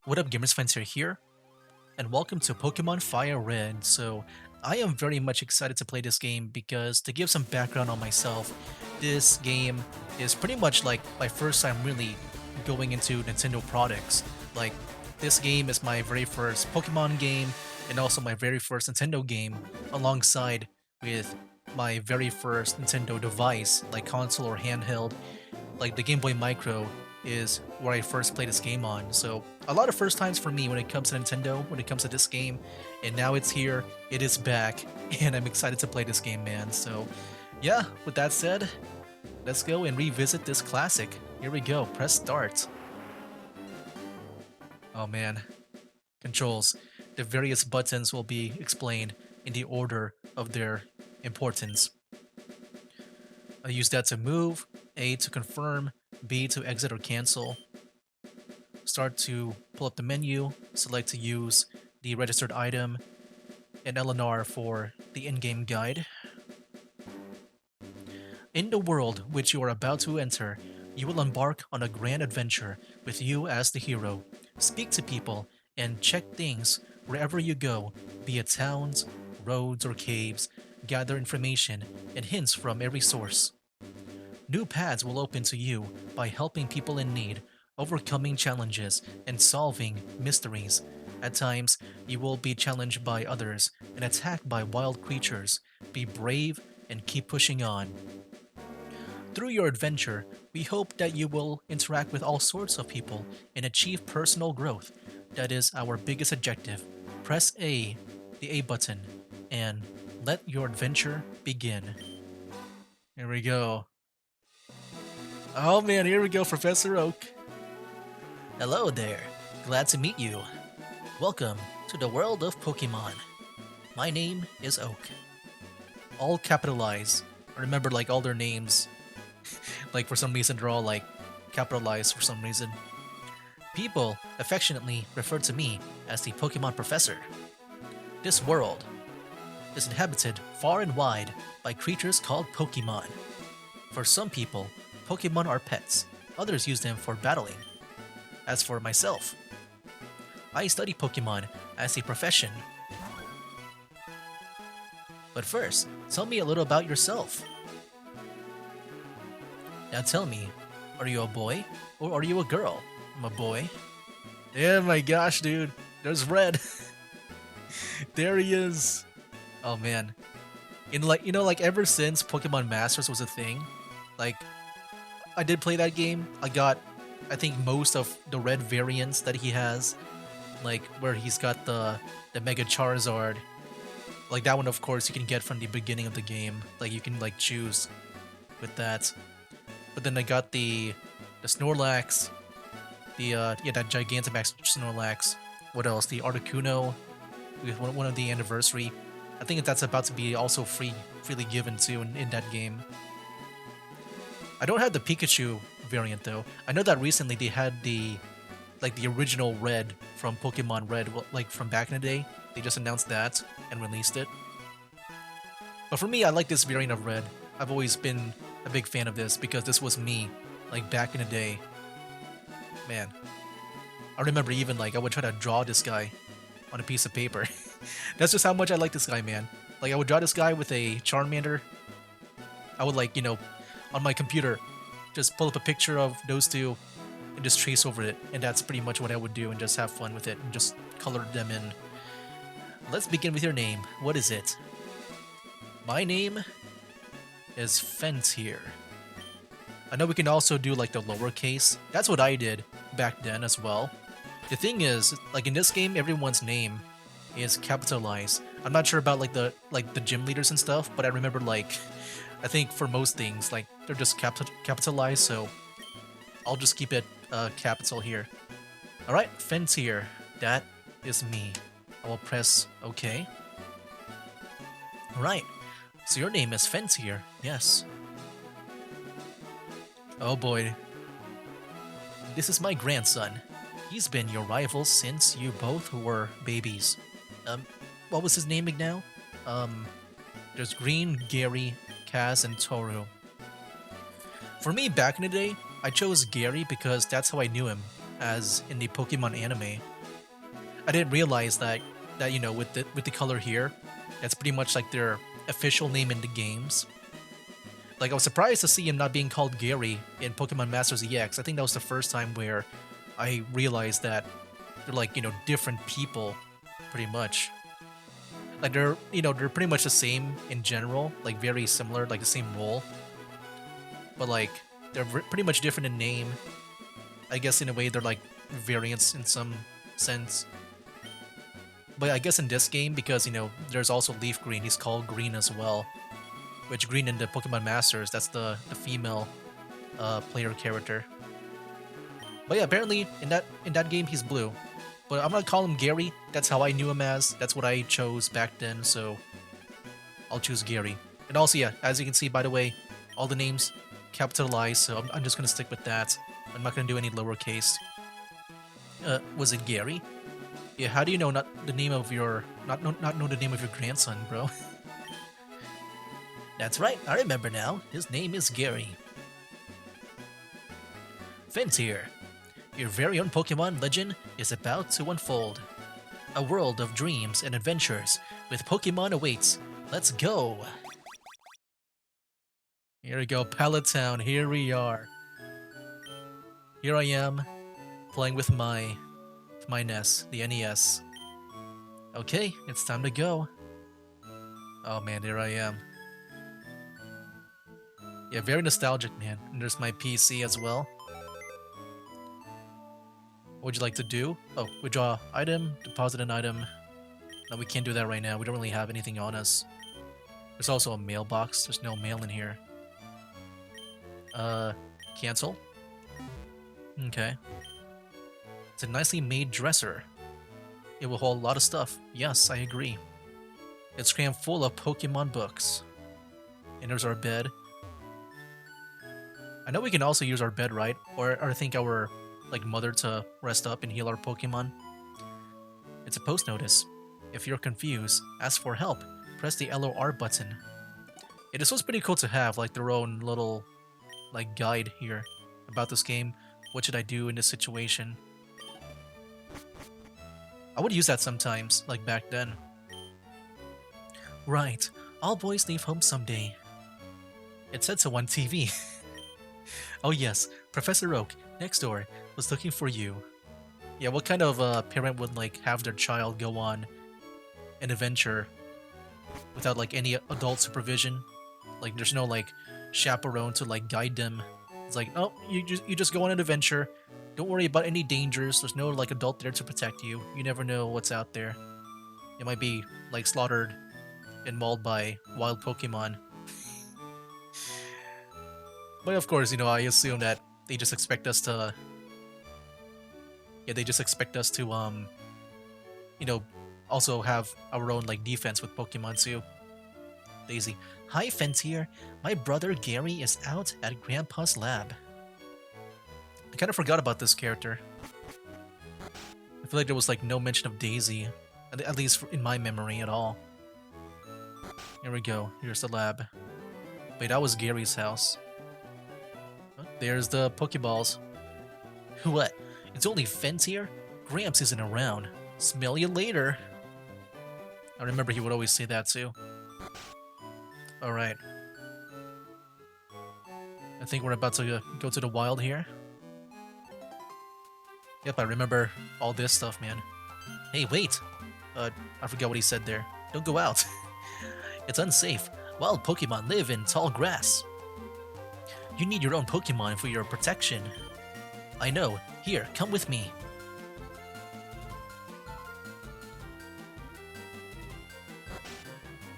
What up, gamers fans, here, and welcome to Pokemon FireRed. So, I am very much excited to play this game because, to give some background on myself, this game is pretty much like my first time really going into Nintendo products. Like, this game is my very first Pokemon game and also my very first Nintendo game, alongside with my very first Nintendo device, like console or handheld, like the Game Boy Micro is where I first played this game on. So a lot of first times for me when it comes to Nintendo, when it comes to this game, and now it's here, it is back, and I'm excited to play this game, man. So yeah, with that said, let's go and revisit this classic. Here we go, press start. Oh man, controls. The various buttons will be explained in the order of their importance. I use that to move, A to confirm, B to exit or cancel. Start to pull up the menu, select to use the registered item, and LNR for the in-game guide. In the world which you are about to enter, you will embark on a grand adventure with you as the hero. Speak to people and check things wherever you go, be it towns, roads, or caves. Gather information and hints from every source. New paths will open to you by helping people in need, overcoming challenges, and solving mysteries. At times, you will be challenged by others and attacked by wild creatures. Be brave and keep pushing on. Through your adventure, we hope that you will interact with all sorts of people and achieve personal growth. That is our biggest objective. Press A, the A button, and let your adventure begin. Here we go. Oh man, here we go, Professor Oak. Hello there. Glad to meet you. Welcome to the world of Pokemon. My name is Oak. All capitalized. I remember like all their names. Like for some reason they're all like capitalized for some reason. People affectionately refer to me as the Pokemon Professor. This world is inhabited far and wide by creatures called Pokemon. For some people, Pokemon are pets. Others use them for battling. As for myself, I study Pokemon as a profession. But first, tell me a little about yourself. Now tell me, are you a boy or are you a girl? I'm a boy. Yeah, my gosh, dude. There's Red. There he is. Oh man. In like ever since Pokemon Masters was a thing, like I did play that game. I got I think most of the red variants that he has, like where he's got the Mega Charizard. Like that one, of course, you can get from the beginning of the game. Like you can like choose with that. But then I got the Snorlax, the yeah, that Gigantamax Snorlax. What else? The Articuno with one of the anniversary. I think that's about to be also freely given too in that game. I don't have the Pikachu variant though. I know that recently they had the original Red from Pokemon Red, like from back in the day. They just announced that and released it. But for me, I like this variant of Red. I've always been a big fan of this because this was me, like back in the day. Man, I remember even like I would try to draw this guy on a piece of paper. That's just how much I like this guy, man. Like I would draw this guy with a Charmander. I would like, on my computer, just pull up a picture of those two and just trace over it. And that's pretty much what I would do and just have fun with it and just color them in. Let's begin with your name. What is it? My name is Fentier. I know we can also do like the lowercase. That's what I did back then as well. The thing is, like in this game, everyone's name is capitalized. I'm not sure about like the gym leaders and stuff, but I remember like I think for most things like they're just capitalized, so I'll just keep it capital here. All right, Fentier, that is me. I will press OK. All right, so your name is Fentier, yes. Oh boy, this is my grandson. He's been your rival since you both were babies. What was his name now? There's Green, Gary, Kaz, and Toru. For me, back in the day, I chose Gary because that's how I knew him, as in the Pokemon anime. I didn't realize that you know with the color here, that's pretty much like their official name in the games. Like I was surprised to see him not being called Gary in Pokemon Masters EX. I think that was the first time where I realized that they're like, you know, different people pretty much. Like they're pretty much the same in general, like very similar, like the same role. But like they're pretty much different in name. I guess in a way they're like variants in some sense. But I guess in this game, because you know, there's also Leaf Green, he's called Green as well. Which Green in the Pokemon Masters, that's the female player character. But yeah, apparently in that game he's blue. But I'm gonna call him Gary. That's how I knew him as. That's what I chose back then, so I'll choose Gary. And also, yeah, as you can see, by the way, all the names capitalized, so I'm just gonna stick with that. I'm not gonna do any lowercase. Was it Gary? Yeah, how do you know not the name of your not know the name of your grandson, bro? That's right, I remember now. His name is Gary. Fence here. Your very own Pokemon legend is about to unfold. A world of dreams and adventures with Pokemon awaits. Let's go! Here we go, Pallet Town, here we are. Here I am, playing with my NES, the NES. Okay, it's time to go. Oh man, here I am. Yeah, very nostalgic, man. And there's my PC as well. What would you like to do? Oh, withdraw item, deposit an item. No, we can't do that right now. We don't really have anything on us. There's also a mailbox. There's no mail in here. Cancel. Okay. It's a nicely made dresser. It will hold a lot of stuff. Yes, I agree. It's crammed full of Pokemon books. And there's our bed. I know we can also use our bed, right? Or I think our like mother to rest up and heal our Pokemon. It's a post notice. If you're confused, ask for help. Press the LOR button. Yeah, this was pretty cool to have, like their own little like guide here about this game. What should I do in this situation? I would use that sometimes, like back then. Right, all boys leave home someday. It said so on TV. Oh yes, Professor Oak, next door, was looking for you. Yeah, what kind of parent would like have their child go on an adventure without like any adult supervision? Like there's no like chaperone to like guide them. It's like, oh, you just go on an adventure. Don't worry about any dangers. There's no like adult there to protect you. You never know what's out there. It might be like slaughtered and mauled by wild Pokemon. But of course, you know, I assume that they just expect us to... Yeah, they just expect us to, you know, also have our own, like, defense with Pokemon too. Daisy. Hi, Fentier. My brother Gary is out at Grandpa's lab. I kind of forgot about this character. I feel like there was, like, no mention of Daisy. At least in my memory at all. Here we go. Here's the lab. Wait, that was Gary's house. There's the Pokeballs. What? It's only Fence here? Gramps isn't around. Smell you later. I remember he would always say that too. Alright. I think we're about to go to the wild here. Yep, I remember all this stuff, man. Hey, wait! I forgot what he said there. Don't go out. It's unsafe. Wild Pokemon live in tall grass. You need your own Pokemon for your protection. I know. Here, come with me.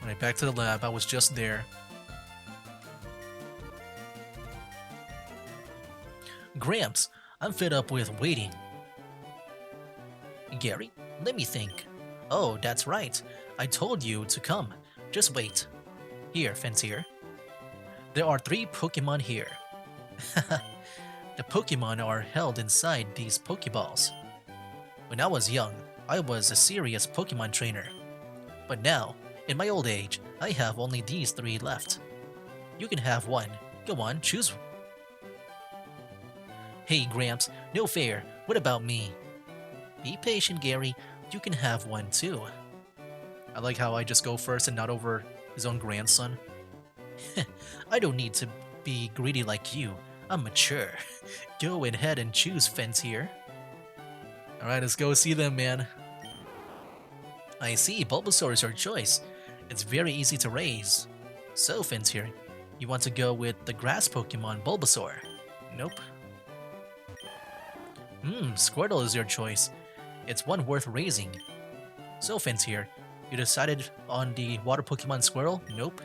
Alright, back to the lab. I was just there. Gramps, I'm fed up with waiting. Gary, let me think. Oh, that's right. I told you to come. Just wait. Here, Fentier. There are 3 Pokemon here. The Pokemon are held inside these Pokeballs. When I was young, I was a serious Pokemon trainer. But now, in my old age, I have only these 3 left. You can have one. Go on, choose. Hey, Gramps, no fair. What about me? Be patient, Gary. You can have one too. I like how I just go first and not over his own grandson. I don't need to be greedy like you. I'm mature. Go ahead and choose, Fentir. Alright, let's go see them, man. I see, Bulbasaur is your choice. It's very easy to raise. So, Fentir, you want to go with the grass Pokemon Bulbasaur? Nope. Squirtle is your choice. It's one worth raising. So, Fentir, you decided on the water Pokemon Squirtle? Nope.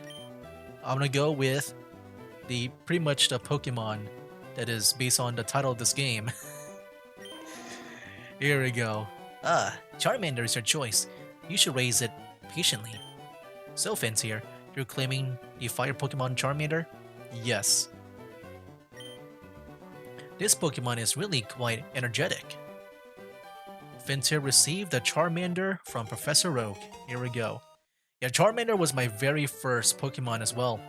I'm gonna go with pretty much the Pokemon that is based on the title of this game. Here we go. Charmander is your choice. You should raise it patiently. So, Fentir, you're claiming the fire Pokemon Charmander? Yes. This Pokemon is really quite energetic. Fentir received a Charmander from Professor Oak. Here we go. Yeah, Charmander was my very first Pokemon as well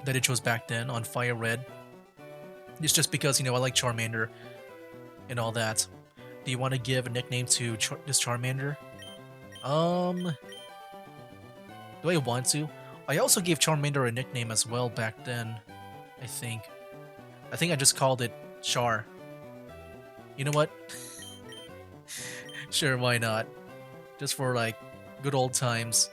that I chose back then on FireRed. It's just because, I like Charmander and all that. Do you want to give a nickname to this Charmander? Do I want to? I also gave Charmander a nickname as well back then, I think. I think I just called it Char. You know what? Sure, why not? Just for, good old times.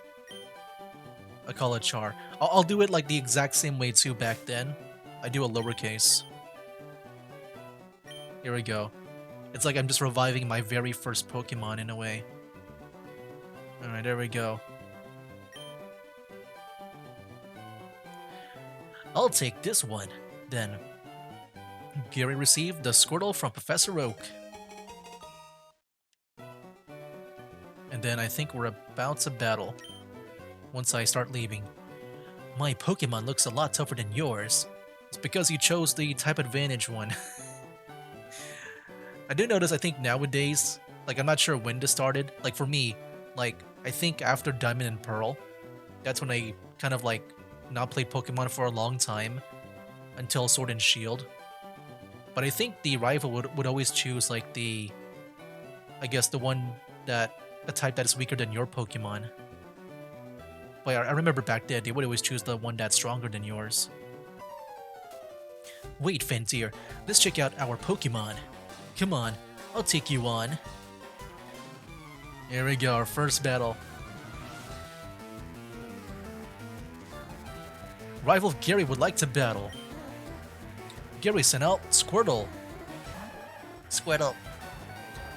I call it Char. I'll do it, the exact same way, too, back then. I do a lowercase. Here we go. It's like I'm just reviving my very first Pokemon in a way. Alright, there we go. I'll take this one, then. Gary received the Squirtle from Professor Oak. And then I think we're about to battle. Once I start leaving. My Pokemon looks a lot tougher than yours. It's because you chose the type advantage one. I do notice, I think nowadays, I'm not sure when this started. For me, I think after Diamond and Pearl, that's when I kind of not played Pokemon for a long time until Sword and Shield. But I think the rival would always choose I guess the type that is weaker than your Pokemon. But I remember back then they would always choose the one that's stronger than yours. Wait, Fentir, let's check out our Pokemon. Come on, I'll take you on. Here we go, our first battle. Rival Gary would like to battle. Gary sent out Squirtle. Squirtle.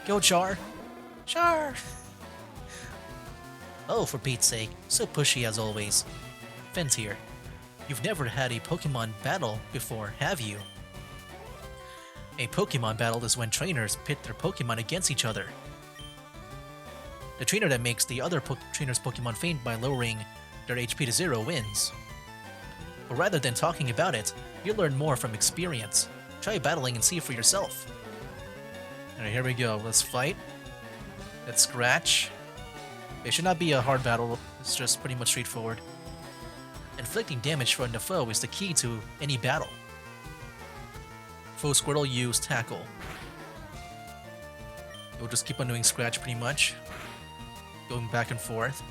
Go, Char. Char. Oh, for Pete's sake, so pushy as always. Fentir, you've never had a Pokemon battle before, have you? A Pokemon battle is when trainers pit their Pokemon against each other. The trainer that makes the other trainer's Pokemon faint by lowering their HP to 0 wins. But rather than talking about it, you'll learn more from experience. Try battling and see for yourself. Alright, here we go. Let's fight. Let's scratch. It should not be a hard battle, it's just pretty much straightforward. Inflicting damage from the foe is the key to any battle. Foe Squirtle use Tackle. We'll just keep on doing scratch pretty much. Going back and forth.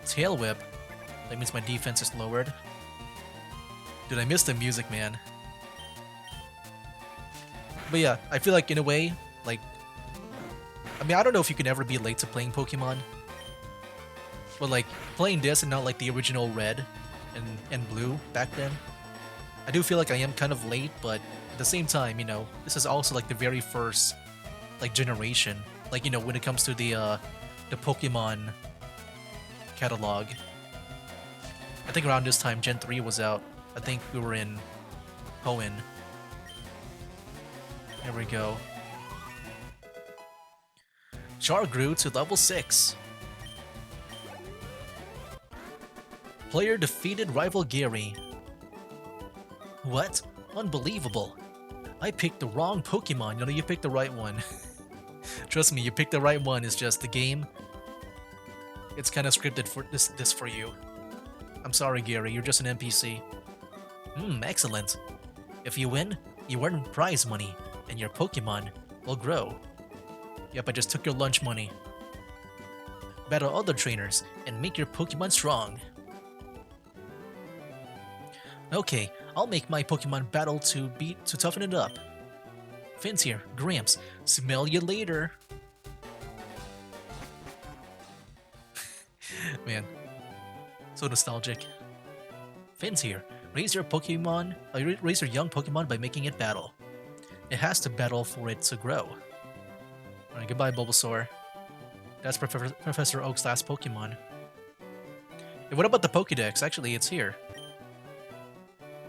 Tail Whip. That means my defense is lowered. Dude, I miss the music, man. But yeah, I feel in a way, I mean, I don't know if you can ever be late to playing Pokemon. But playing this and not the original Red and Blue back then. I do feel I am kind of late, but at the same time, this is also the very first generation. When it comes to the Pokemon catalog. I think around this time Gen 3 was out. I think we were in Hoenn. Here we go. Char grew to level 6. Player defeated rival Gary. What? Unbelievable. I picked the wrong Pokemon. You picked the right one. Trust me, you picked the right one. It's just the game. It's kind of scripted for this for you. I'm sorry, Gary. You're just an NPC. Excellent. If you win, you earn prize money, and your Pokemon will grow. Yep, I just took your lunch money. battle other trainers, and make your Pokemon strong. Okay, I'll make my Pokemon battle to toughen it up. Finn's here, Gramps. Smell you later. Man, so nostalgic. Finn's here. Raise your young Pokemon by making it battle. It has to battle for it to grow. Alright, goodbye, Bulbasaur. That's Professor Oak's last Pokemon. And what about the Pokédex? Actually, it's here.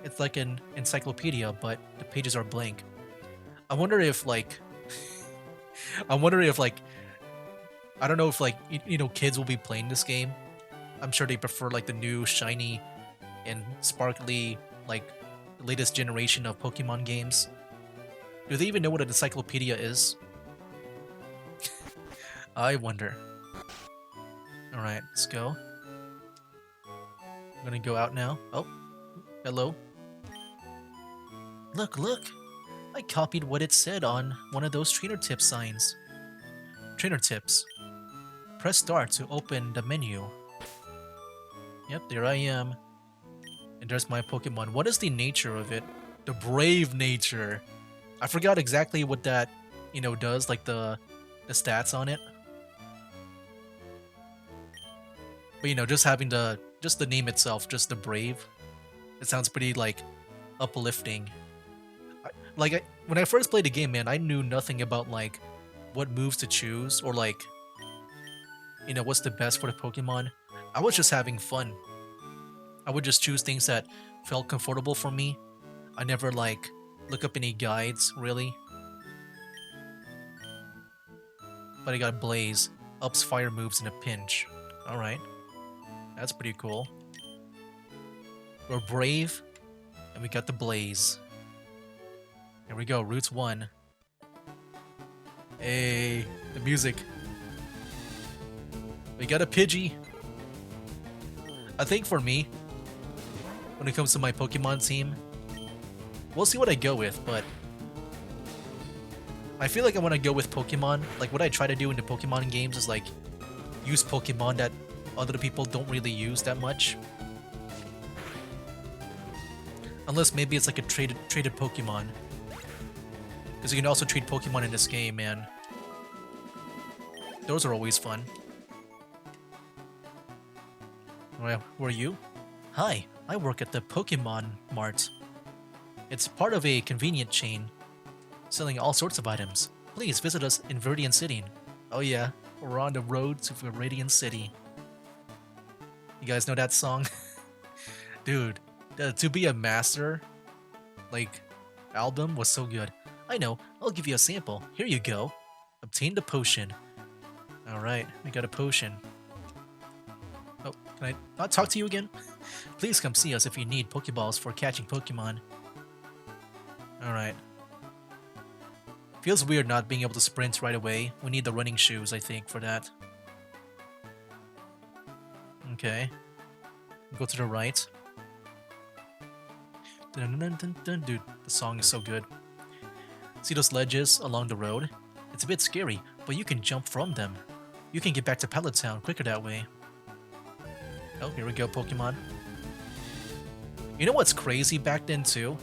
It's like an encyclopedia, but the pages are blank. I wonder if, like... I don't know if, like, kids will be playing this game. I'm sure they prefer, like, the new, shiny, and sparkly, like, latest generation of Pokemon games. Do they even know what an encyclopedia is? I wonder. Alright, let's go. I'm gonna go out now. Oh, hello. Look, look! I copied what it said on one of those trainer tip signs. Trainer tips. Press start to open the menu. Yep, there I am. And there's my Pokemon. What is the nature of it? The brave nature. I forgot exactly what that, does, like the stats on it. But just having the name itself, just the brave, it sounds pretty like uplifting. When I first played the game, man, I knew nothing about like what moves to choose or like what's the best for the Pokemon. I was just having fun. I would just choose things that felt comfortable for me. I never like look up any guides really. But I got Blaze, ups fire moves in a pinch. All right. That's pretty cool. We're brave, and we got the Blaze. Here we go, Routes 1. Hey, the music. We got a Pidgey. I think for me, when it comes to my Pokemon team, we'll see what I go with, but I feel like I want to go with Pokemon. Like, what I try to do in the Pokemon games is, like, use Pokemon that other people don't really use that much. Unless maybe it's like a traded Pokemon. Because you can also trade Pokemon in this game, man. Those are always fun. Well, who are you? Hi, I work at the Pokemon Mart. It's part of a convenient chain, selling all sorts of items. Please visit us in Viridian City. Oh yeah, we're on the road to Viridian City. You guys know that song? Dude, the To Be a Master, like, album was so good. I know, I'll give you a sample. Here you go. Obtain the potion. Alright, we got a potion. Oh, can I not talk to you again? Please come see us if you need Pokeballs for catching Pokemon. Alright. Feels weird not being able to sprint right away. We need the running shoes, I think, for that. Okay. Go to the right. Dun, dun, dun, dun. Dude, the song is so good. See those ledges along the road? It's a bit scary, but you can jump from them. You can get back to Pallet Town quicker that way. Oh, here we go, Pokemon. You know what's crazy back then, too?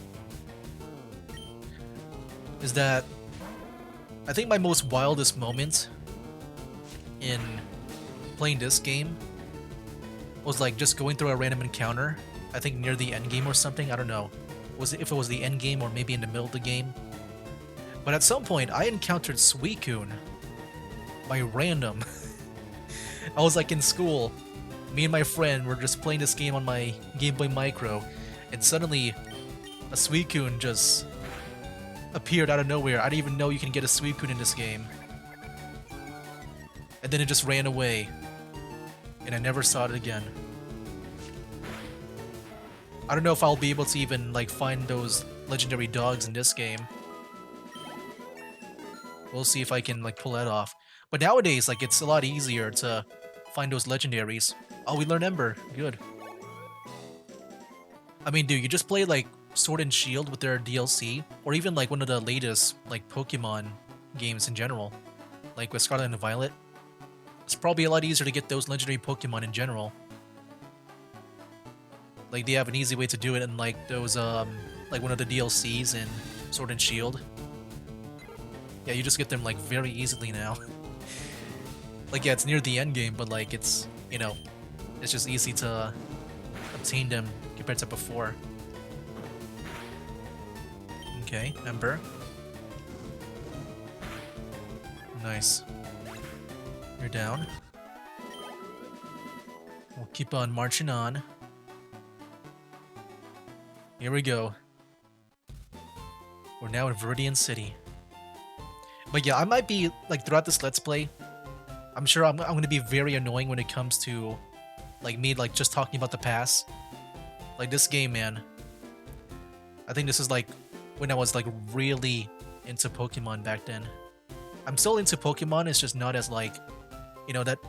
Is that I think my most wildest moment in playing this game was like just going through a random encounter. I think near the end game or something. I don't know. If it was the end game or maybe in the middle of the game. But at some point, I encountered Suicune by random. I was like in school. Me and my friend were just playing this game on my Game Boy Micro, and suddenly a Suicune just appeared out of nowhere. I didn't even know you can get a Suicune in this game. And then it just ran away. And I never saw it again. I don't know if I'll be able to even like find those legendary dogs in this game. We'll see if I can like pull that off. But nowadays, like, it's a lot easier to find those legendaries. Oh, we learn Ember. Good. I mean, dude, you just play like Sword and Shield with their DLC, or even like one of the latest like Pokemon games in general, like with Scarlet and Violet. It's probably a lot easier to get those legendary Pokemon in general. Like, they have an easy way to do it in, like, those, like one of the DLCs in Sword and Shield. Yeah, you just get them, like, very easily now. Like, yeah, it's near the end game, but, like, it's, you know, it's just easy to obtain them compared to before. Okay, Ember. Nice. You're down. We'll keep on marching on. Here we go. We're now in Viridian City. But yeah, I might be, like, throughout this Let's Play, I'm sure I'm going to be very annoying when it comes to, like, me, like, just talking about the past. Like, this game, man. I think this is, like, when I was, like, really into Pokemon back then. I'm still into Pokemon, it's just not as, like, you know, that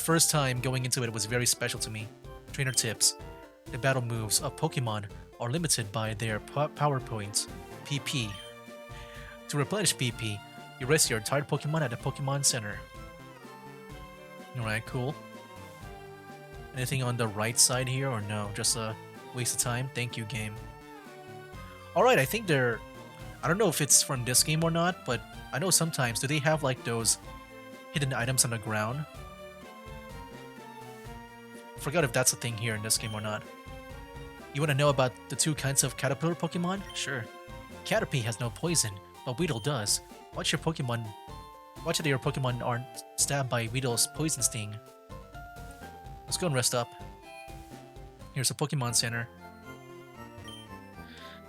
first time going into it was very special to me. Trainer tips. The battle moves of Pokemon are limited by their power points, PP. To replenish PP, you rest your entire Pokemon at the Pokemon Center. Alright, cool. Anything on the right side here, or no? Just a waste of time? Thank you, game. Alright, I think they're... I don't know if it's from this game or not, but I know sometimes, do they have, like, those hidden items on the ground? Forgot if that's a thing here in this game or not. You want to know about the two kinds of caterpillar Pokemon? Sure. Caterpie has no poison, but Weedle does. Watch that your Pokemon aren't stabbed by Weedle's poison sting. Let's go and rest up. Here's a Pokemon Center.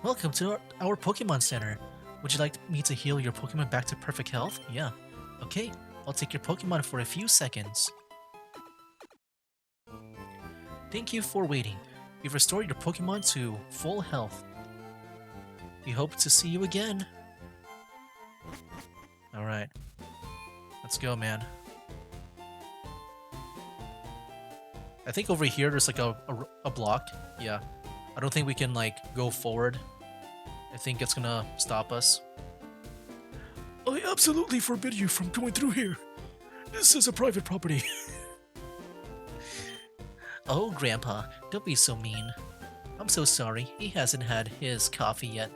Welcome to our Pokemon Center. Would you like me to heal your Pokemon back to perfect health? Yeah. Okay, I'll take your Pokemon for a few seconds. Thank you for waiting. We've restored your Pokemon to full health. We hope to see you again. Alright. Let's go, man. I think over here there's like a block. Yeah. I don't think we can like go forward. I think it's gonna stop us. I absolutely forbid you from going through here. This is a private property. Oh, Grandpa, don't be so mean. I'm so sorry, he hasn't had his coffee yet.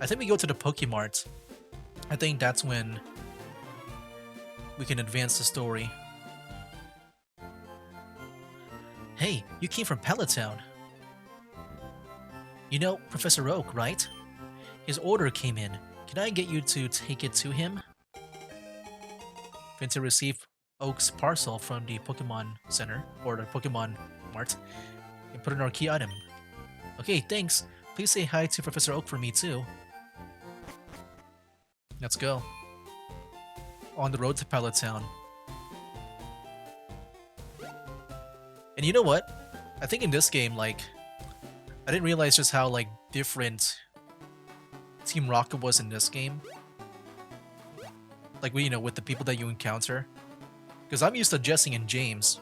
I think we go to the Pokemart. I think that's when we can advance the story. Hey, you came from Pallet Town. You know Professor Oak, right? His order came in. Can I get you to take it to him? Going to receive Oak's parcel from the Pokemon Center, or the Pokemon Mart, and put in our key item. Okay, thanks. Please say hi to Professor Oak for me too. Let's go. On the road to Pallet Town. And you know what? I think in this game, like, I didn't realize just how, like, different Team Rocket was in this game. Like, you know, with the people that you encounter. Because I'm used to Jesse and James.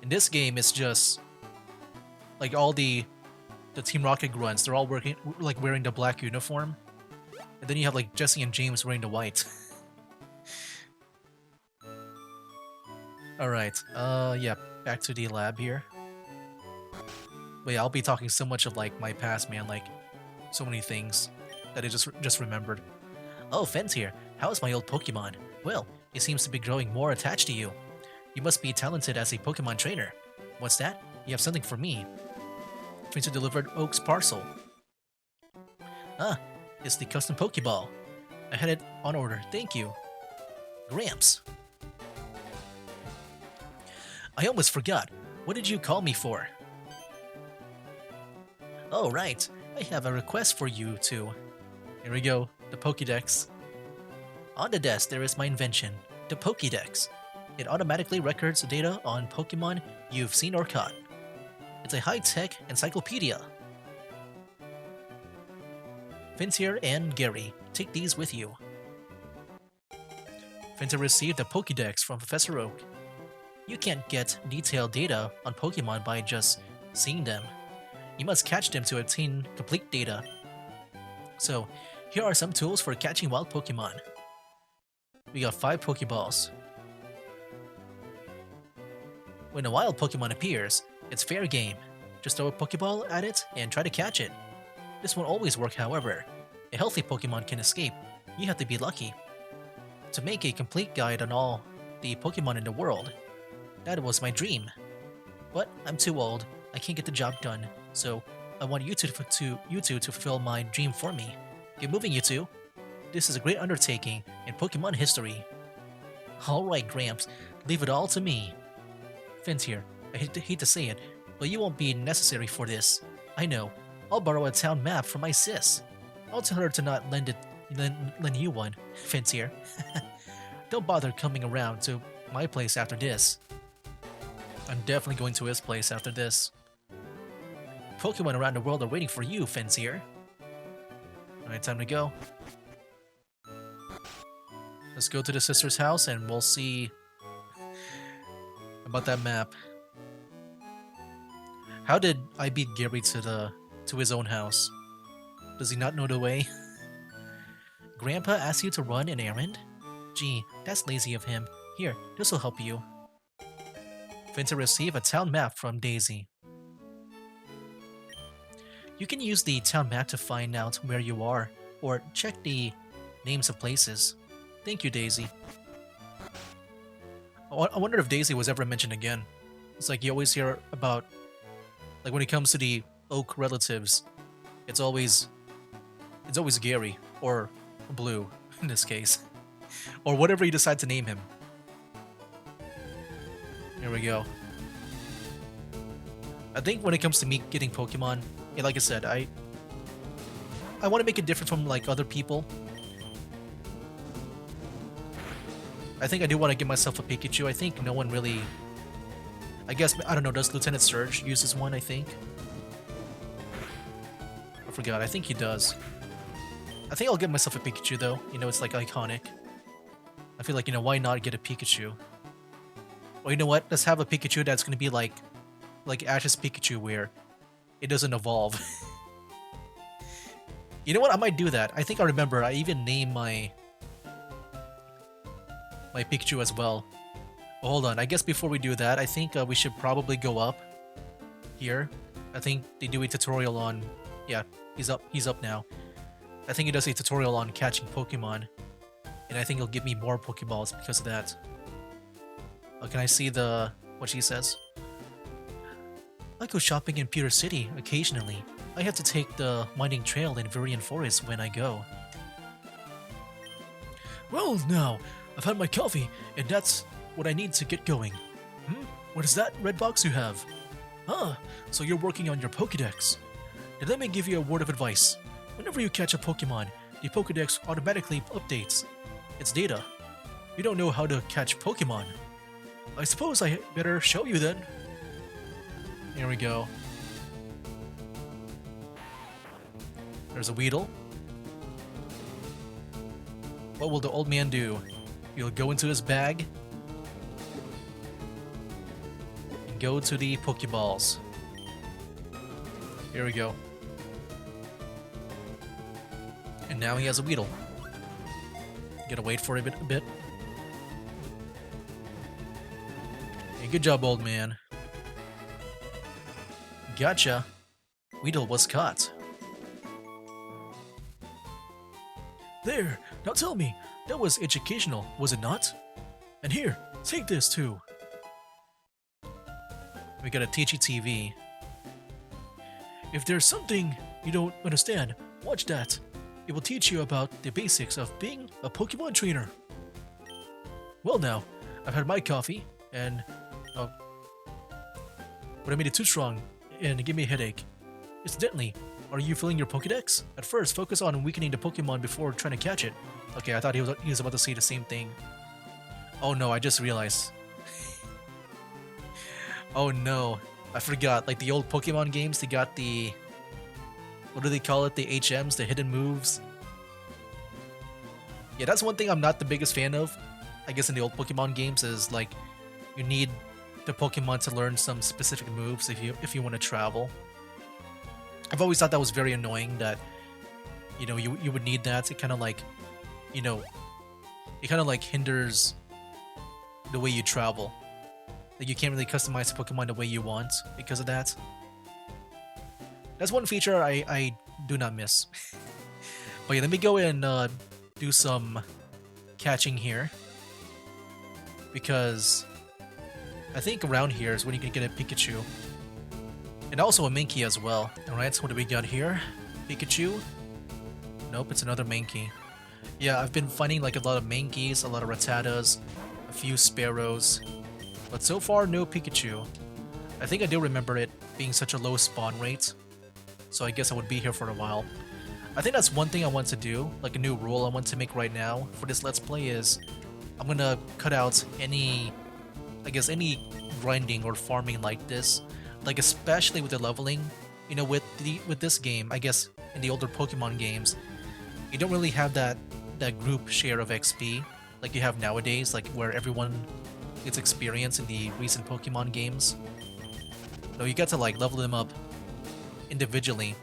In this game, it's just like all the Team Rocket grunts. They're all wearing the black uniform, and then you have like Jesse and James wearing the white. All right. Yeah. Back to the lab here. But yeah, I'll be talking so much of like my past, man. Like so many things that I just remembered. Oh, Fen's here. How's my old Pokemon? Well, he seems to be growing more attached to you. You must be talented as a Pokemon trainer. What's that? You have something for me. Printer delivered Oak's parcel. Ah, it's the custom Pokeball. I had it on order, thank you. Gramps. I almost forgot. What did you call me for? Oh, right. I have a request for you two. Here we go, the Pokédex. On the desk, there is my invention, the Pokédex. It automatically records data on Pokemon you've seen or caught. It's a high-tech encyclopedia. Fintier and Gary, take these with you. Fintier received a Pokédex from Professor Oak. You can't get detailed data on Pokemon by just seeing them. You must catch them to obtain complete data. So, here are some tools for catching wild Pokemon. We got 5 Pokeballs. When a wild Pokemon appears, it's fair game. Just throw a Pokeball at it and try to catch it. This won't always work, however. A healthy Pokemon can escape. You have to be lucky. To make a complete guide on all the Pokemon in the world, that was my dream. But I'm too old. I can't get the job done. So I want you two to fulfill my dream for me. Get moving, you two. This is a great undertaking in Pokemon history. Alright, Gramps. Leave it all to me. Finn's here. I hate to say it, but you won't be necessary for this. I know. I'll borrow a town map from my sis. I'll tell her to not lend you one. Finn's here. Don't bother coming around to my place after this. I'm definitely going to his place after this. Pokemon around the world are waiting for you, Finn's here. Alright, time to go. Let's go to the sister's house and we'll see about that map. How did I beat Gary to his own house? Does he not know the way? Grandpa asked you to run an errand? Gee, that's lazy of him. Here, this'll help you. Finn to receive a town map from Daisy. You can use the town map to find out where you are, or check the names of places. Thank you, Daisy. I wonder if Daisy was ever mentioned again. It's like you always hear about, like when it comes to the Oak relatives, it's always Gary, or Blue, in this case. Or whatever you decide to name him. Here we go. I think when it comes to me getting Pokemon, yeah, like I said, I want to make it different from like other people. I think I do want to give myself a Pikachu. I think no one really... I guess, I don't know, does Lieutenant Surge uses one, I think? I forgot, I think he does. I think I'll give myself a Pikachu though. You know, it's like iconic. I feel like, you know, why not get a Pikachu? Or you know what? Let's have a Pikachu that's going to be like Ash's Pikachu where it doesn't evolve. You know what? I might do that. I think I remember I even named my Pikachu as well. Well, hold on. I guess before we do that, I think we should probably go up here. I think they do a tutorial on... Yeah, he's up now. I think he does a tutorial on catching Pokemon. And I think he'll give me more Pokeballs because of that. Oh, can I see what she says? I go shopping in Pewter City occasionally. I have to take the winding trail in Viridian Forest when I go. Well, now, I've had my coffee, and that's what I need to get going. What is that red box you have? Ah, so you're working on your Pokédex. Now let me give you a word of advice. Whenever you catch a Pokemon, the Pokédex automatically updates its data. You don't know how to catch Pokemon. I suppose I better show you then. Here we go. There's a Weedle. What will the old man do? He'll go into his bag and go to the Pokeballs. Here we go. And now he has a Weedle. Gotta wait for it a bit. Hey, good job, old man. Gotcha. Weedle was caught. There, now tell me, that was educational, was it not? And here, take this too. We got a Teachy TV. If there's something you don't understand, watch that. It will teach you about the basics of being a Pokemon trainer. Well now, I've had my coffee, and... but I made it too strong, and it gave me a headache. Incidentally, are you filling your Pokédex? At first, focus on weakening the Pokemon before trying to catch it. Okay, I thought he was about to say the same thing. Oh no, I just realized. Oh no, I forgot. Like the old Pokemon games, they got the... What do they call it? The HMs, the hidden moves. Yeah, that's one thing I'm not the biggest fan of. I guess in the old Pokemon games is like, you need the Pokemon to learn some specific moves if you want to travel. I've always thought that was very annoying that, you know, you would need that to kind of like, you know, it kind of like hinders the way you travel. Like you can't really customize Pokemon the way you want because of that. That's one feature I do not miss. But yeah, let me go and do some catching here. Because I think around here is when you can get a Pikachu. And also a Mankey as well. Alright, so what do we got here? Pikachu? Nope, it's another Mankey. Yeah, I've been finding like a lot of Mankeys, a lot of Rattatas, a few Sparrows. But so far, no Pikachu. I think I do remember it being such a low spawn rate. So I guess I would be here for a while. I think that's one thing I want to do, like a new rule I want to make right now for this Let's Play is I'm gonna cut out any, I guess any grinding or farming like this. Like especially with the leveling, you know, with this game, I guess in the older Pokemon games, you don't really have that group share of XP like you have nowadays, like where everyone gets experience in the recent Pokemon games. No, you got to like level them up individually.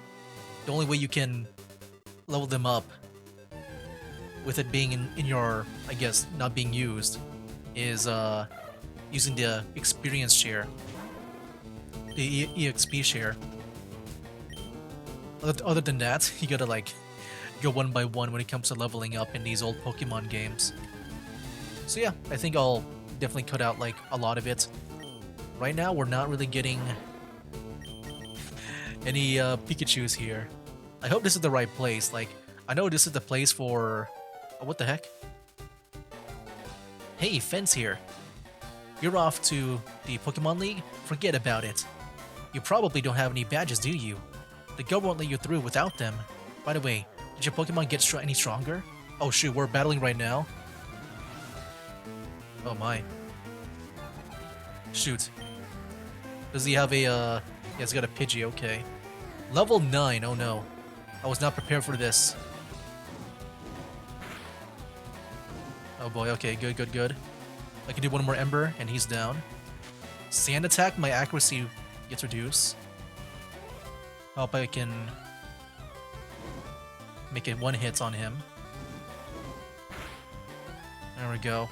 The only way you can level them up with it being in your, I guess, not being used is using the experience share. The EXP share. Other than that, you gotta like go one by one when it comes to leveling up in these old Pokemon games. So yeah, I think I'll definitely cut out like a lot of it. Right now, we're not really getting any Pikachus here. I hope this is the right place. Like, I know this is the place for... Oh, what the heck? Hey, Fence here. You're off to the Pokemon League? Forget about it. You probably don't have any badges, do you? The guild won't let you through without them. By the way, did your Pokemon get any stronger? Oh shoot, we're battling right now? Oh my. Shoot. Does he have a, yeah, he's got a Pidgey, okay. Level 9, oh no. I was not prepared for this. Oh boy, okay, good, good, good. I can do one more Ember, and he's down. Sand Attack, my accuracy gets reduced. I hope I can make it one hit on him. There we go.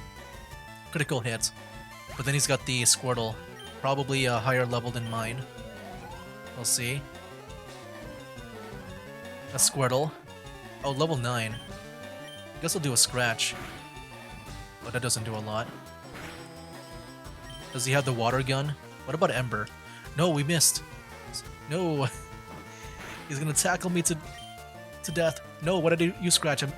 Critical hit. But then he's got the Squirtle. Probably a higher level than mine. We'll see. A Squirtle. Oh, level 9. I guess I'll do a Scratch. But that doesn't do a lot. Does he have the Water Gun? What about Ember? No, we missed. No. He's gonna tackle me to death. No, what did you Scratch him?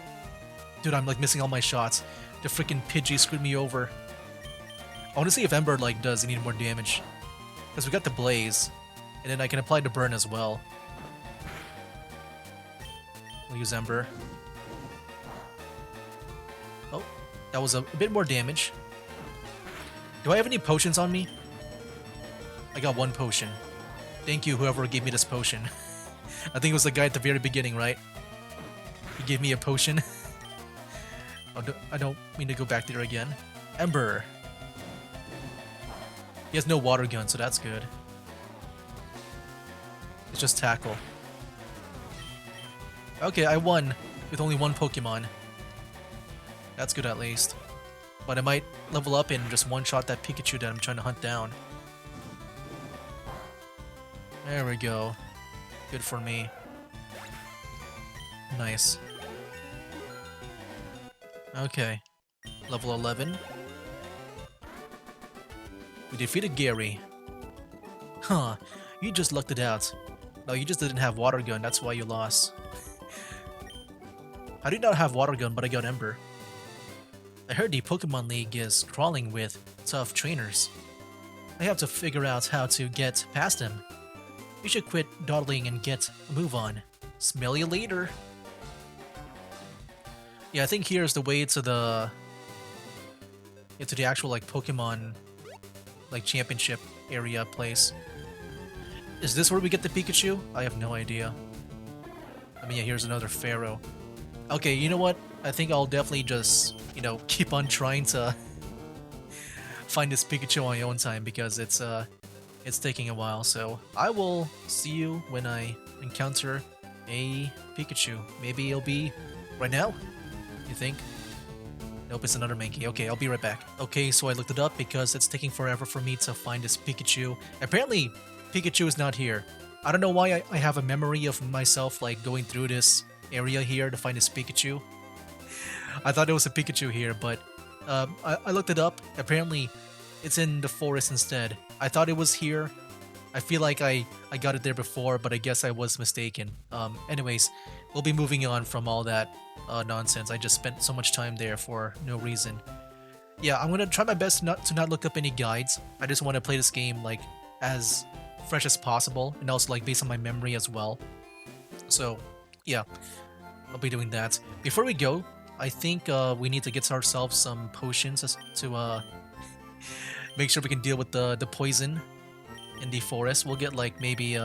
Dude, I'm like missing all my shots. The freaking Pidgey screwed me over. I want to see if Ember like does any more damage. Because we got the Blaze. And then I can apply the Burn as well. We'll use Ember. Oh, that was a bit more damage. Do I have any potions on me? I got one potion. Thank you, whoever gave me this potion. I think it was the guy at the very beginning, right? He gave me a potion. Oh, I don't mean to go back there again. Ember. He has no water gun, so that's good. It's just tackle. Okay, I won with only one Pokemon. That's good at least. But I might level up and just one-shot that Pikachu that I'm trying to hunt down. There we go. Good for me. Nice. Okay. Level 11. We defeated Gary. Huh. You just lucked it out. No, you just didn't have Water Gun, that's why you lost. I did not have Water Gun, but I got Ember. I heard the Pokemon League is crawling with tough trainers. I have to figure out how to get past them. You should quit dawdling and get a move on. Smell you later. Yeah, I think here's the way to the actual like Pokemon like championship area place. Is this where we get the Pikachu? I have no idea. I mean, yeah, here's another Pharaoh. Okay, you know what? I think I'll definitely just, you know, keep on trying to find this Pikachu on my own time because it's taking a while. So I will see you when I encounter a Pikachu. Maybe it'll be right now, you think? Nope, it's another Mankey. Okay, I'll be right back. Okay, so I looked it up because it's taking forever for me to find this Pikachu. Apparently, Pikachu is not here. I don't know why I have a memory of myself like going through this area here to find this Pikachu. I thought there was a Pikachu here, but I looked it up. Apparently, it's in the forest instead. I thought it was here. I feel like I got it there before, but I guess I was mistaken. Anyways, we'll be moving on from all that nonsense. I just spent so much time there for no reason. Yeah, I'm gonna try my best not to look up any guides. I just want to play this game like as fresh as possible, and also like based on my memory as well. So, yeah, I'll be doing that. Before we go, I think we need to get ourselves some potions to make sure we can deal with the poison in the forest. We'll get like maybe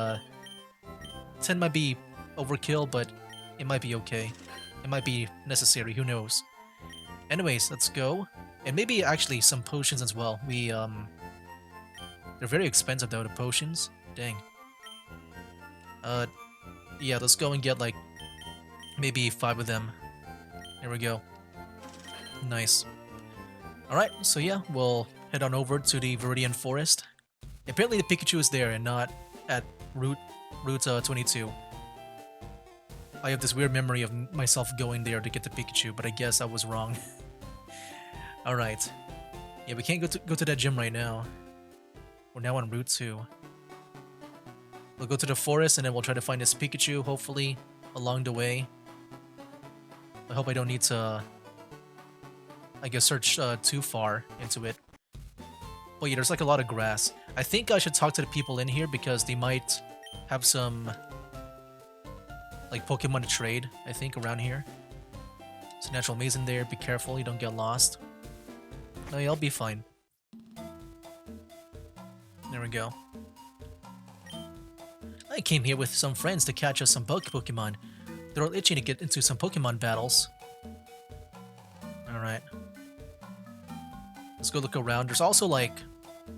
10 might be overkill, but it might be okay. It might be necessary, who knows. Anyways, let's go. And maybe actually some potions as well. They're very expensive though, the potions. Dang. Yeah, let's go and get like maybe 5 of them. There we go. Nice. Alright, so yeah, we'll head on over to the Viridian Forest. Apparently the Pikachu is there and not at Route 22. I have this weird memory of myself going there to get the Pikachu, but I guess I was wrong. Alright. Yeah, we can't go to that gym right now. We're now on Route 2. We'll go to the forest and then we'll try to find this Pikachu, hopefully, along the way. I hope I don't need to, I guess, search too far into it. But yeah, there's like a lot of grass. I think I should talk to the people in here because they might have some like Pokemon to trade, I think, around here. There's a natural maze in there. Be careful, you don't get lost. No, yeah, I'll be fine. There we go. I came here with some friends to catch us some bug Pokemon. They're all itching to get into some Pokemon battles. Alright. Let's go look around. There's also like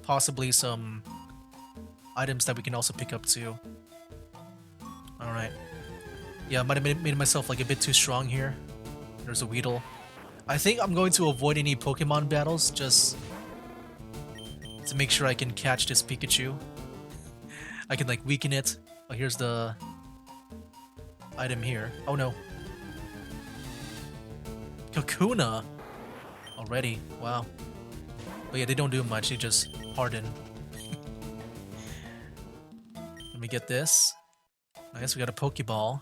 possibly some items that we can also pick up too. Alright. Yeah, I might have made myself like a bit too strong here. There's a Weedle. I think I'm going to avoid any Pokemon battles just to make sure I can catch this Pikachu. I can like weaken it. Oh, here's the item here. Oh no. Kakuna! Already. Wow. But yeah, they don't do much. They just harden. Let me get this. I guess we got a Pokeball.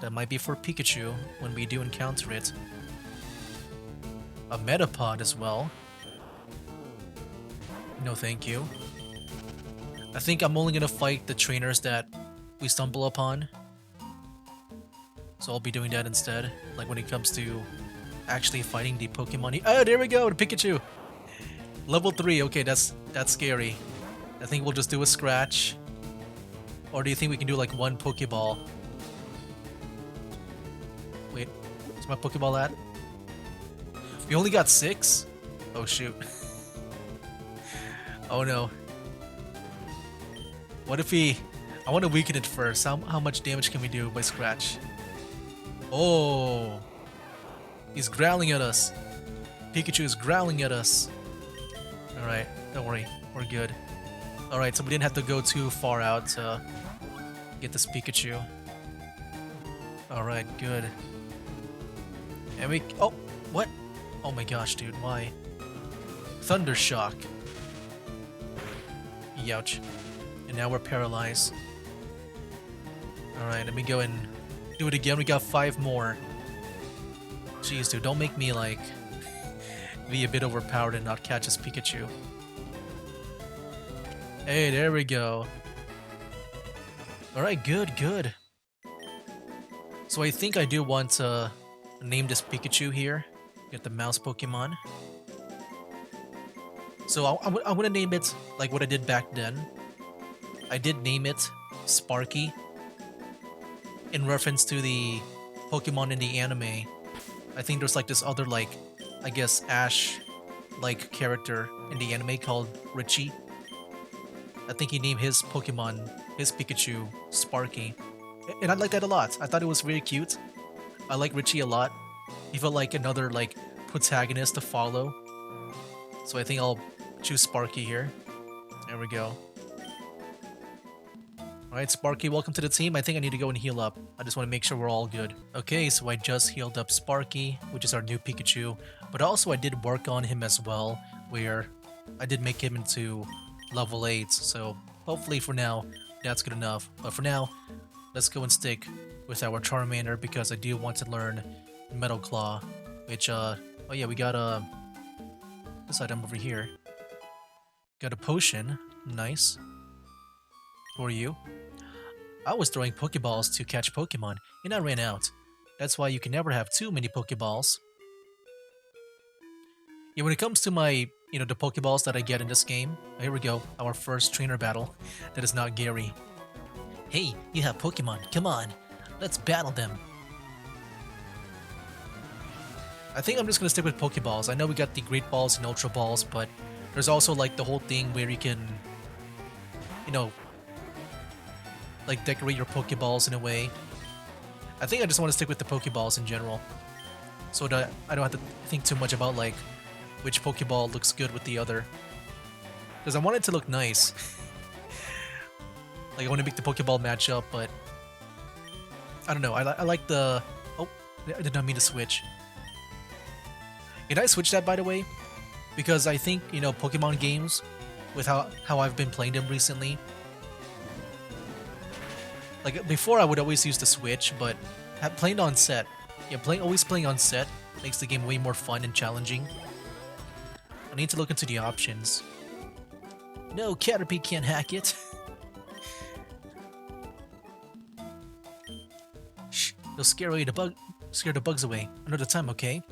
That might be for Pikachu when we do encounter it. A Metapod as well. No thank you. I think I'm only gonna fight the trainers that we stumble upon. So I'll be doing that instead. Like when it comes to actually fighting the Pokemon. Oh, there we go, the Pikachu! Level 3, okay, that's scary. I think we'll just do a scratch. Or do you think we can do like one Pokeball? Wait, where's my Pokeball at? We only got 6? Oh shoot. Oh no. What if we... I want to weaken it first. How much damage can we do by scratch? Oh! He's growling at us. Pikachu is growling at us. Alright, don't worry. We're good. Alright, so we didn't have to go too far out to get this Pikachu. Alright, good. And we... Oh! What? Oh my gosh, dude. Why? Thunder Shock. Youch. And now we're paralyzed. Alright, let me go and do it again. We got 5 more. Jeez, dude, don't make me, like, be a bit overpowered and not catch this Pikachu. Hey, there we go. Alright, good, good. So I think I do want to name this Pikachu here. Get the mouse Pokemon. So I'm gonna name it like what I did back then. I did name it Sparky in reference to the Pokemon in the anime. I think there's like this other like, I guess Ash-like character in the anime called Richie. I think he named his Pokemon, his Pikachu, Sparky. And I like that a lot. I thought it was very cute. I like Richie a lot. He felt like another like protagonist to follow. So I think I'll choose Sparky here. There we go. Alright, Sparky, welcome to the team. I think I need to go and heal up. I just want to make sure we're all good. Okay, so I just healed up Sparky, which is our new Pikachu. But also I did work on him as well, where I did make him into level 8. So hopefully for now, that's good enough. But for now, let's go and stick with our Charmander because I do want to learn Metal Claw. Which, oh yeah, we got this item over here. Got a potion. Nice. Who are you? I was throwing Pokeballs to catch Pokemon, and I ran out. That's why you can never have too many Pokeballs. Yeah, when it comes to my, the Pokeballs that I get in this game, here we go, our first trainer battle. That is not Gary. Hey, you have Pokemon, come on, let's battle them. I think I'm just gonna stick with Pokeballs. I know we got the Great Balls and Ultra Balls, but there's also like the whole thing where you can, like decorate your Pokeballs in a way. I think I just want to stick with the Pokeballs in general, so that I don't have to think too much about like which Pokeball looks good with the other. Because I want it to look nice. Like I want to make the Pokeball match up, but I don't know. I like the. Oh, I did not mean to switch. Did I switch that by the way? Because I think Pokemon games, with how I've been playing them recently. Like before, I would always use the Switch, but playing on set, always playing on set makes the game way more fun and challenging. I need to look into the options. No, Caterpie can't hack it. Shh, they'll scare the bugs away. Another time, okay?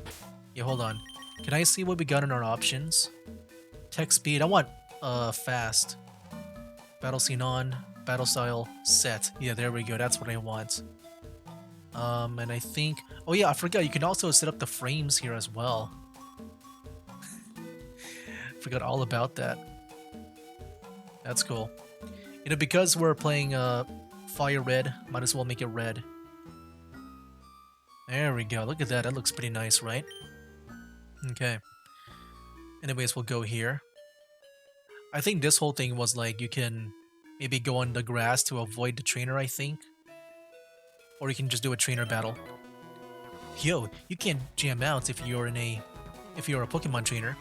Yeah, hold on. Can I see what we got in our options? Tech speed. I want fast. Battle scene on. Battle style set. Yeah, there we go. That's what I want. And I think... Oh yeah, I forgot. You can also set up the frames here as well. Forgot all about that. That's cool. Because we're playing FireRed, might as well make it red. There we go. Look at that. That looks pretty nice, right? Okay. Anyways, we'll go here. I think this whole thing was like you can maybe go on the grass to avoid the trainer, I think. Or you can just do a trainer battle. Yo, you can't jam out if you're a Pokemon trainer.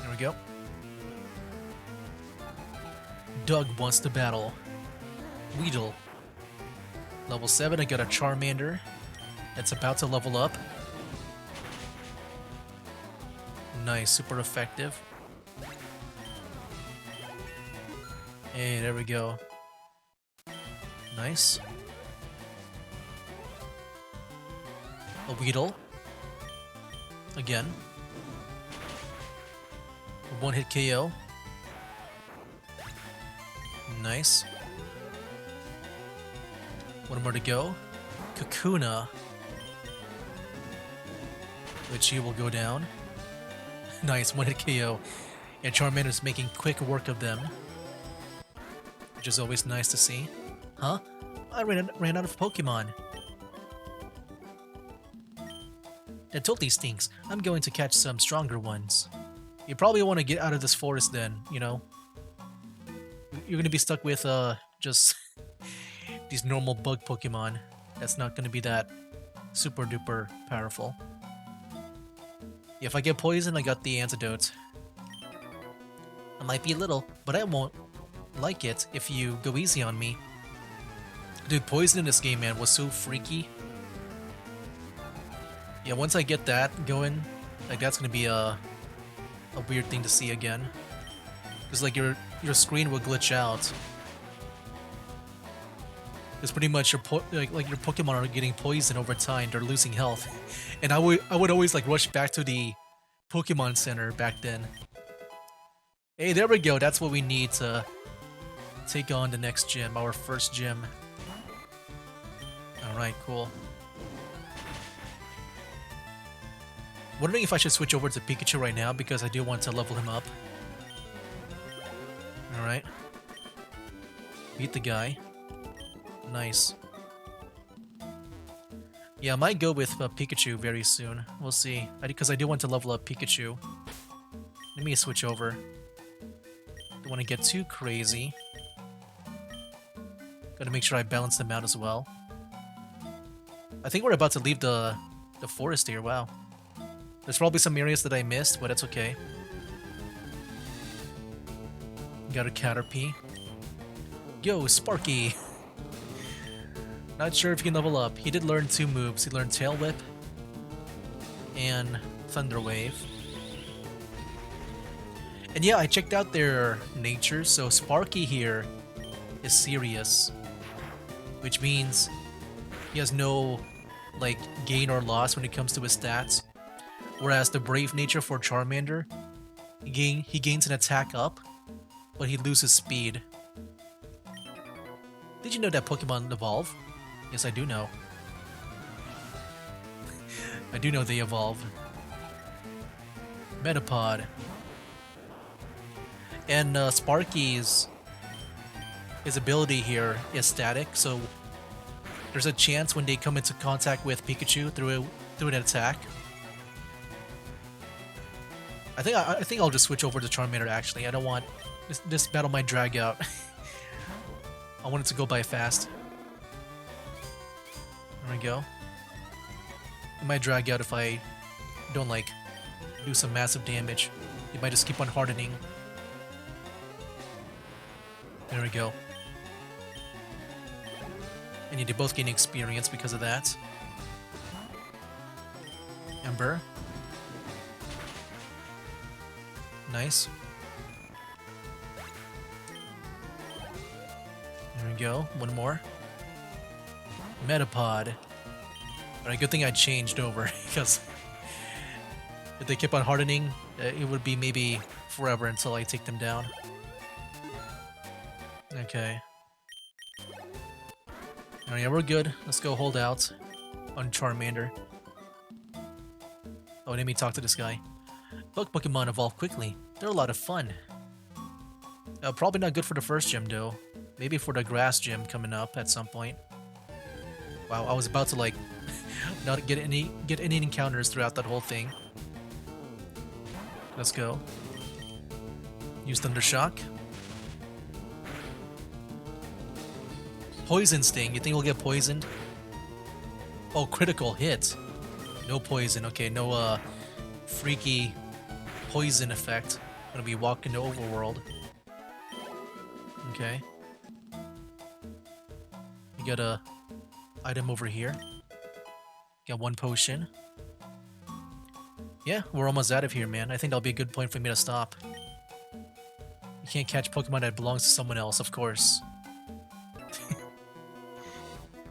There we go. Doug wants to battle. Weedle. Level 7, I got a Charmander that's about to level up. Nice, super effective. Hey, there we go. Nice. A Weedle. Again. A one-hit KO. Nice. One more to go. Kakuna. Which he will go down. Nice, one-hit KO. And Charmander's making quick work of them. Which is always nice to see. Huh? I ran out of Pokemon. That totally stinks. I'm going to catch some stronger ones. You probably want to get out of this forest then, You're gonna be stuck with, just these normal bug Pokemon. That's not gonna be that super duper powerful. Yeah, if I get poisoned, I got the antidote. I might be little, but I won't like it if you go easy on me. Dude, poison in this game, man, was so freaky. Yeah, once I get that going, like that's gonna be a weird thing to see again. Because like your screen will glitch out. Because pretty much your your Pokemon are getting poisoned over time. They're losing health, and I would always like rush back to the Pokemon Center back then. Hey, there we go. That's what we need to take on the next gym, our first gym. All right, cool. Wondering if I should switch over to Pikachu right now because I do want to level him up. All right. Beat the guy. Nice. Yeah, I might go with Pikachu very soon. We'll see. Because I do want to level up Pikachu. Let me switch over. Don't want to get too crazy. Gotta make sure I balance them out as well. I think we're about to leave the forest here. Wow. There's probably some areas that I missed, but that's okay. Got a Caterpie. Yo, Sparky! Not sure if he can level up. He did learn 2 moves. He learned Tail Whip and Thunder Wave. And yeah, I checked out their nature, so Sparky here is serious, which means he has no like gain or loss when it comes to his stats. Whereas the brave nature for Charmander, he gains an attack up, but he loses speed. Did you know that Pokemon evolve? Yes, I do know. I do know they evolve. Metapod. And Sparky's his ability here is static, so there's a chance when they come into contact with Pikachu through an attack. I think I'll just switch over to Charmander. Actually, I don't want this battle might drag out. I want it to go by fast. There we go. It might drag out if I don't like do some massive damage. It might just keep on hardening. There we go. And they both gain experience because of that. Ember. Nice. There we go. One more. Metapod. Alright, good thing I changed over, because if they keep on hardening, it would be maybe forever until I take them down. Okay. Alright, yeah, we're good. Let's go hold out on Charmander. Oh, let me talk to this guy. Bug Pokemon evolve quickly. They're a lot of fun. Probably not good for the first gym, though. Maybe for the grass gym coming up at some point. Wow, I was about to like not get any encounters throughout that whole thing. Let's go. Use Thunder Shock. Poison Sting. You think we'll get poisoned? Oh, critical hit. No poison. Okay, no freaky poison effect. Gonna be walking to Overworld. Okay. We got a item over here. Got 1 potion. Yeah, we're almost out of here, man. I think that'll be a good point for me to stop. You can't catch Pokemon that belongs to someone else, of course.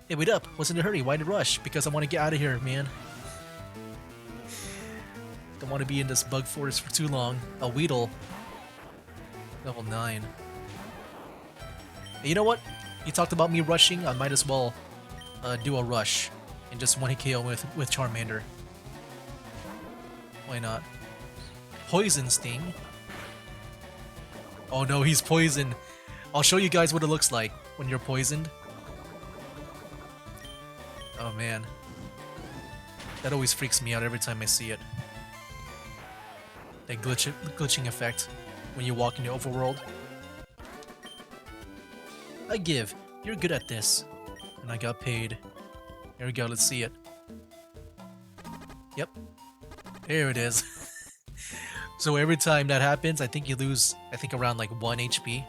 Hey, wait up. What's in a hurry? Why the rush? Because I want to get out of here, man. Don't want to be in this bug forest for too long. A Weedle. Level 9. Hey, you know what? You talked about me rushing. I might as well do a rush and just 1-hit KO with Charmander. Why not? Poison Sting. Oh no, he's poisoned. I'll show you guys what it looks like when you're poisoned. Oh man. That always freaks me out every time I see it. That glitching effect when you walk into Overworld. I give. You're good at this. And I got paid. Here we go, let's see it. Yep. Here it is. So every time that happens, I think you lose, around like 1 HP.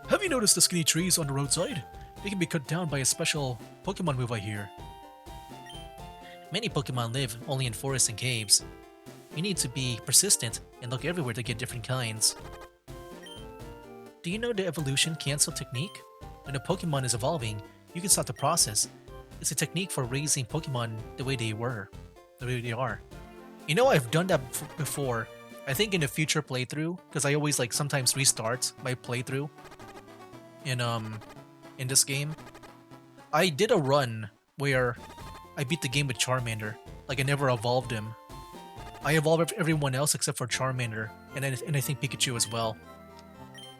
Have you noticed the skinny trees on the roadside? They can be cut down by a special Pokemon move, I hear. Many Pokemon live only in forests and caves. You need to be persistent and look everywhere to get different kinds. Do you know the evolution cancel technique? When a Pokemon is evolving, you can start the process. It's a technique for raising Pokemon the way they are. You know, I've done that before. I think in a future playthrough, because I always like sometimes restart my playthrough in this game. I did a run where I beat the game with Charmander. Like I never evolved him. I evolved everyone else except for Charmander, and I think Pikachu as well.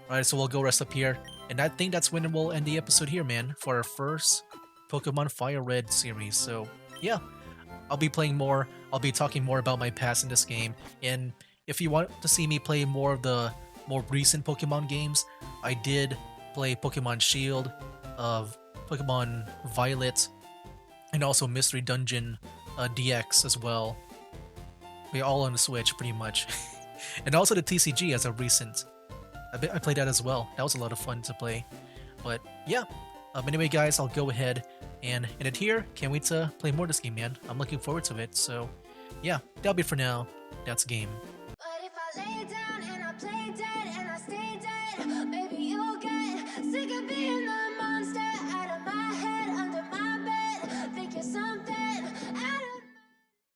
Alright, so we'll go rest up here. And I think that's when we'll end the episode here, man, for our first Pokemon FireRed series. So yeah, I'll be playing more. I'll be talking more about my past in this game. And if you want to see me play more of the more recent Pokemon games, I did play Pokemon Shield, of Pokemon Violet, and also Mystery Dungeon DX as well. They're all on the Switch pretty much. And also the TCG as a recent. I played that as well. That was a lot of fun to play. But yeah, anyway guys, I'll go ahead and end it here. Can't wait to play more of this game, man. I'm looking forward to it. So yeah, that'll be it for now. That's game.